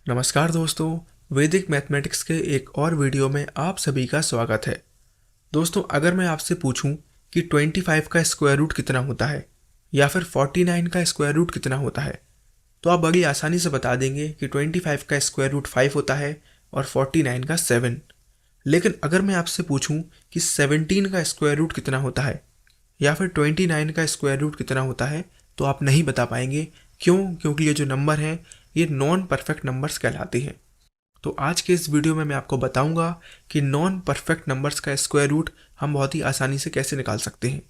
नमस्कार दोस्तों, वैदिक मैथमेटिक्स के एक और वीडियो में आप सभी का स्वागत है। दोस्तों, अगर मैं आपसे पूछूं कि 25 का स्क्वायर रूट कितना होता है या फिर 49 का स्क्वायर रूट कितना होता है, तो आप बड़ी आसानी से बता देंगे कि 25 का स्क्वायर रूट 5 होता है और 49 का 7। लेकिन अगर मैं आपसे पूछूं कि 17 का स्क्वायर रूट कितना होता है या फिर 29 का स्क्वायर रूट कितना होता है, तो आप नहीं बता पाएंगे। क्योंकि ये जो नंबर हैं ये नॉन परफेक्ट नंबर्स कहलाते हैं। तो आज के इस वीडियो में मैं आपको बताऊंगा कि नॉन परफेक्ट नंबर्स का स्क्वायर रूट हम बहुत ही आसानी से कैसे निकाल सकते हैं।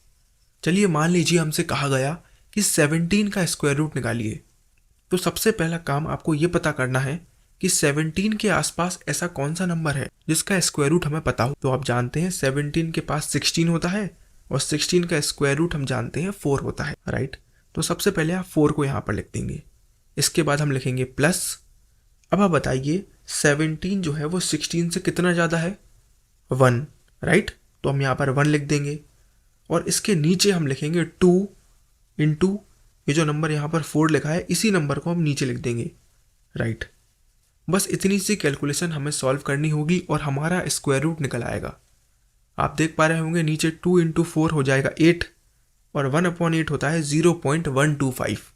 चलिए, मान लीजिए हमसे कहा गया कि 17 का स्क्वायर रूट निकालिए। तो सबसे पहला काम आपको ये पता करना है कि 17 के आसपास ऐसा कौन सा नंबर है जिसका स्क्वायर रूट हमें पता हो। तो आप जानते हैं 17 के पास 16 होता है और 16 का स्क्वायर रूट हम जानते हैं 4 होता है, राइट। तो सबसे पहले आप 4 को यहाँ पर लिख देंगे। इसके बाद हम लिखेंगे प्लस। अब आप बताइए 17 जो है वो 16 से कितना ज़्यादा है? 1, राइट। तो हम यहाँ पर 1 लिख देंगे और इसके नीचे हम लिखेंगे 2 इंटू ये जो नंबर यहाँ पर 4 लिखा है, इसी नंबर को हम नीचे लिख देंगे, राइट। बस इतनी सी कैलकुलेशन हमें सॉल्व करनी होगी और हमारा स्क्वायर रूट निकल आएगा। आप देख पा रहे होंगे नीचे 2 इंटू 4 हो जाएगा 8 और 1/8 होता है 0.125।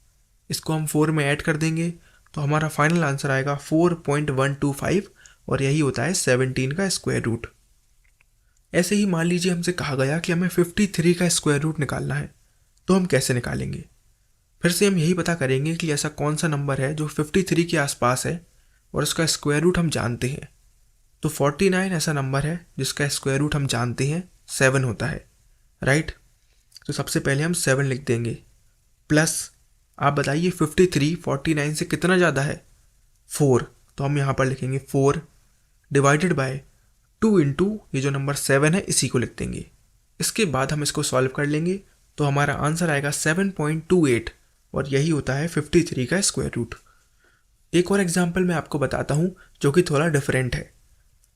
इसको हम 4 में ऐड कर देंगे तो हमारा फाइनल आंसर आएगा 4.125 और यही होता है 17 का स्क्वायर रूट। ऐसे ही मान लीजिए हमसे कहा गया कि हमें 53 का स्क्वायर रूट निकालना है, तो हम कैसे निकालेंगे? फिर से हम यही पता करेंगे कि ऐसा कौन सा नंबर है जो 53 के आसपास है और उसका स्क्वायर रूट हम जानते हैं। तो 49 ऐसा नंबर है जिसका स्क्वायर रूट हम जानते हैं 7 होता है, राइट। तो सबसे पहले हम 7 लिख देंगे प्लस। आप बताइए 53 49 से कितना ज़्यादा है? 4। तो हम यहाँ पर लिखेंगे 4 डिवाइडेड बाय 2 इंटू ये जो नंबर 7 है इसी को लिख देंगे। इसके बाद हम इसको सॉल्व कर लेंगे तो हमारा आंसर आएगा 7.28 और यही होता है 53 का स्क्वायर रूट। एक और एग्जाम्पल मैं आपको बताता हूँ जो कि थोड़ा डिफरेंट है।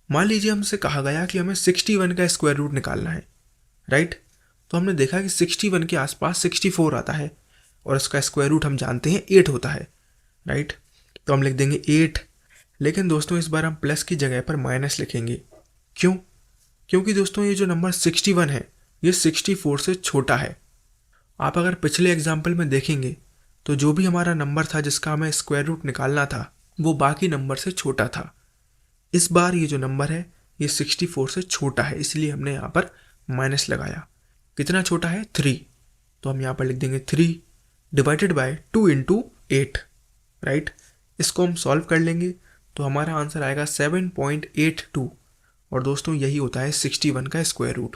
मान लीजिए हमसे कहा गया कि हमें 61 का स्क्वायर रूट निकालना है, राइट। तो हमने देखा कि 61 के आसपास 64 आता है और उसका स्क्वायर रूट हम जानते हैं 8 होता है, राइट। तो हम लिख देंगे 8। लेकिन दोस्तों इस बार हम प्लस की जगह पर माइनस लिखेंगे। क्यों? क्योंकि दोस्तों ये जो नंबर 61 है ये 64 से छोटा है। आप अगर पिछले एग्जाम्पल में देखेंगे तो जो भी हमारा नंबर था जिसका हमें स्क्वायर रूट निकालना था वो बाकी नंबर से छोटा था। इस बार ये जो नंबर है ये 64 से छोटा है, इसलिए हमने यहाँ पर माइनस लगाया। कितना छोटा है? 3। तो हम यहाँ पर लिख देंगे 3 डिवाइडेड बाय 2 इंटू 8, राइट। इसको हम सॉल्व कर लेंगे तो हमारा आंसर आएगा 7.82 और दोस्तों यही होता है 61 का स्क्वायर रूट।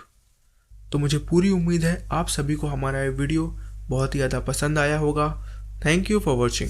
तो मुझे पूरी उम्मीद है आप सभी को हमारा ये वीडियो बहुत ही ज़्यादा पसंद आया होगा। Thank you for watching.